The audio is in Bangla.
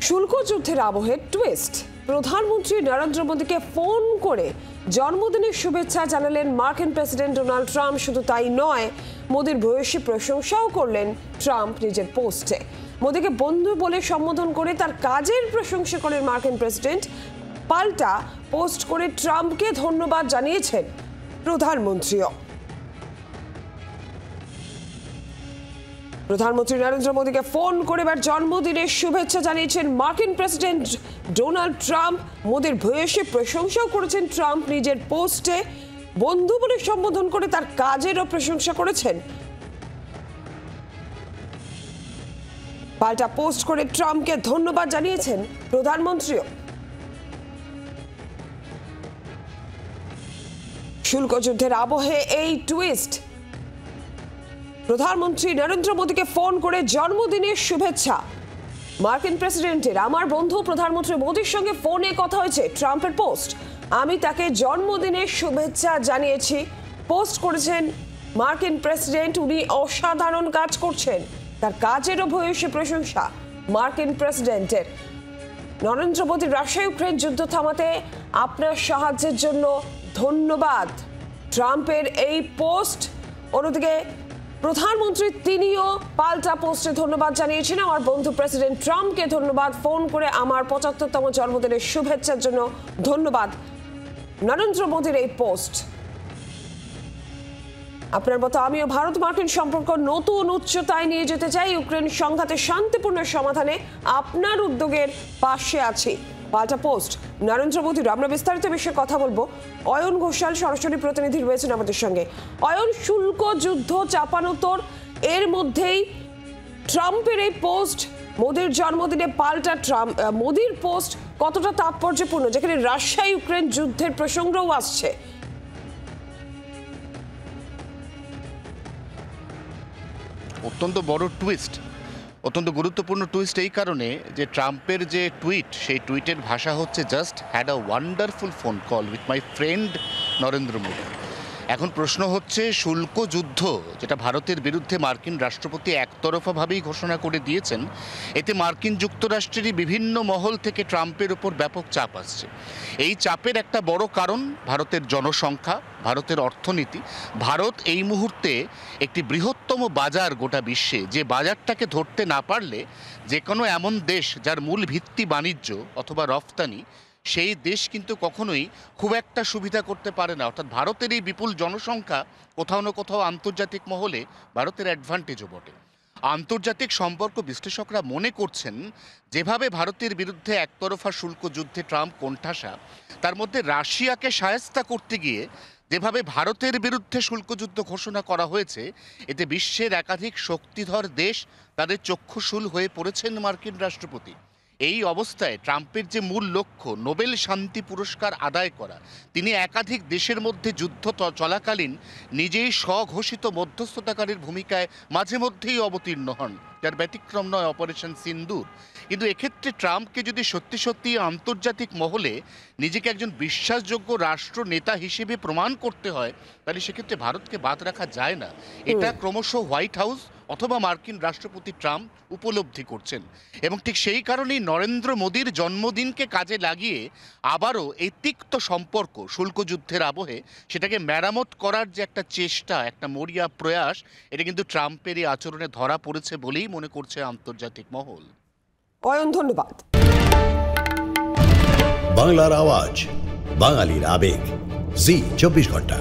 শুল্ক যুদ্ধের আবহে টুইস্ট। প্রধানমন্ত্রী নরেন্দ্র মোদীকে ফোন করে জন্মদিনের শুভেচ্ছা জানালেন মার্কিন প্রেসিডেন্ট ডোনাল্ড ট্রাম্প। শুধু তাই নয়, মোদীর ভূয়সী প্রশংসাও করলেন ট্রাম্প নিজের পোস্টে। মোদীকে বন্ধু বলে সম্বোধন করে তার কাজের প্রশংসা করেন মার্কিন প্রেসিডেন্ট। পাল্টা পোস্ট করে ট্রাম্পকে ধন্যবাদ জানিয়েছেন প্রধানমন্ত্রীও। প্রধানমন্ত্রী নরেন্দ্র মোদীকে ফোন করে এবার জন্মদিনের শুভেচ্ছা জানিয়েছেন মার্কিন প্রেসিডেন্ট ডোনাল্ড ট্রাম্প। মোদীর ভূয়সী প্রশংসাও করেছেন ট্রাম্প নিজের পোস্টে। বন্ধু বলে সম্বোধন করে তার কাজেরও প্রশংসা করেছেন। পাল্টা পোস্ট করে ট্রাম্পকে ধন্যবাদ জানিয়েছেন প্রধানমন্ত্রীও। শুল্ক যুদ্ধের আবহে এই টুইস্ট। প্রধানমন্ত্রী নরেন্দ্র মোদীকে ফোন করে জন্মদিনের শুভেচ্ছা মার্কিন প্রেসিডেন্টের। আমার বন্ধু প্রধানমন্ত্রী মোদীর সঙ্গে ফোনে কথা হয়েছে। ট্রাম্পের পোস্ট, আমি তাকে জন্মদিনের শুভেচ্ছা জানিয়েছি। পোস্ট করেছেন মার্কিন প্রেসিডেন্ট। উনি অসাধারণ কাজ করছেন, তার কাজেরও ভূয়সী প্রশংসা মার্কিন প্রেসিডেন্টের। নরেন্দ্র মোদীর রাশিয়া ইউক্রেন যুদ্ধ থামাতে আপনার সাহায্যের জন্য ধন্যবাদ। ট্রাম্পের এই পোস্ট। অন্যদিকে প্রধানমন্ত্রী তিনিও পাল্টা পোস্টে ধন্যবাদ জানিয়েছেন। আমার বন্ধু প্রেসিডেন্ট ট্রাম্পকে ধন্যবাদ, ফোন করে আমার ৭৫তম জন্মদিনের শুভেচ্ছার জন্য ধন্যবাদ। নরেন্দ্র মোদীর এই পোস্ট। আপনার মতো আমিও ভারত মার্কিন সম্পর্ক নতুন উচ্চতায় নিয়ে যেতে চাই। ইউক্রেন সংঘাতের শান্তিপূর্ণ সমাধানে আপনার উদ্যোগের পাশে আছি। পাল্টা পোস্ট নরেন্দ্র মোদীর। আমরা বিস্তারিত বিষয়ে কথা বলবো। অয়ন ঘোষাল সরাসরি প্রতিনিধি রয়েছেন আমাদের সঙ্গে। অয়ন, শুল্ক যুদ্ধ চাপানোতর, এর মধ্যেই ট্রাম্পের এই পোস্ট, মোদীর জন্মদিনে পাল্টা ট্রাম্প মোদীর পোস্ট কতটা তাৎপর্যপূর্ণ, যেখানে রাশিয়া ইউক্রেন যুদ্ধের প্রসঙ্গও আসছে? অত্যন্ত বড় টুইস্ট, অত্যন্ত গুরুত্বপূর্ণ টুইস্ট এই কারণে যে ট্রাম্পের যে টুইট, সেই টুইটের ভাষা হচ্ছে just had a wonderful phone call with my friend Narendra Modi. এখন প্রশ্ন হচ্ছে, শুল্ক যুদ্ধ যেটা ভারতের বিরুদ্ধে মার্কিন রাষ্ট্রপতি একতরফাভাবেই ঘোষণা করে দিয়েছেন, এতে মার্কিন যুক্তরাষ্ট্রেরই বিভিন্ন মহল থেকে ট্রাম্পের উপর ব্যাপক চাপ আসছে। এই চাপের একটা বড় কারণ ভারতের জনসংখ্যা, ভারতের অর্থনীতি। ভারত এই মুহূর্তে একটি বৃহত্তম বাজার গোটা বিশ্বে, যে বাজারটাকে ধরতে না পারলে যে কোনো এমন দেশ যার মূল ভিত্তি বাণিজ্য অথবা রফতানি, সেই দেশ কিন্তু কখনোই খুব একটা সুবিধা করতে পারে না। অর্থাৎ ভারতের এই বিপুল জনসংখ্যা কোথাও না কোথাও আন্তর্জাতিক মহলে ভারতের অ্যাডভান্টেজও বটে। আন্তর্জাতিক সম্পর্ক বিশ্লেষকরা মনে করছেন, যেভাবে ভারতের বিরুদ্ধে একতরফা শুল্ক যুদ্ধে ট্রাম্প কোণঠাসা, তার মধ্যে রাশিয়াকে শায়েস্তা করতে গিয়ে যেভাবে ভারতের বিরুদ্ধে শুল্কযুদ্ধ ঘোষণা করা হয়েছে, এতে বিশ্বের একাধিক শক্তিধর দেশ তাদের চক্ষুশূল হয়ে পড়েছেন মার্কিন রাষ্ট্রপতি। এই অবস্থায় ট্রাম্পের যে মূল লক্ষ্য নোবেল শান্তি পুরস্কার আদায় করা, তিনি একাধিক দেশের মধ্যে যুদ্ধ চলাকালীন নিজেই স্বঘোষিত মধ্যস্থতাকারীর ভূমিকায় মাঝে মধ্যেই অবতীর্ণ হন, যার ব্যতিক্রম নয় অপারেশন সিন্দুর। কিন্তু এক্ষেত্রে ট্রাম্পকে যদি সত্যি সত্যি আন্তর্জাতিক মহলে নিজেকে একজন বিশ্বাসযোগ্য রাষ্ট্র নেতা হিসেবে প্রমাণ করতে হয়, তাহলে সেক্ষেত্রে ভারতকে বাদ রাখা যায় না। এটা ক্রমশ হোয়াইট হাউস অথবা মার্কিন রাষ্ট্রপতি ট্রাম্প উপলব্ধি করছেন। এবং ঠিক সেই কারণেই নরেন্দ্র মোদীর জন্মদিনকে কাজে লাগিয়ে আবারও এই তিক্ত সম্পর্ক শুল্ক যুদ্ধের আবহে সেটাকে মেরামত করার যে একটা চেষ্টা, একটা মরিয়া প্রয়াস, এটা কিন্তু ট্রাম্পের এই আচরণে ধরা পড়েছে বলেই মনে করছে আন্তর্জাতিক মহল। অয়ন, ধন্যবাদ। বাংলার আওয়াজ, বাঙালির আবেগ, জি 24 ঘন্টা।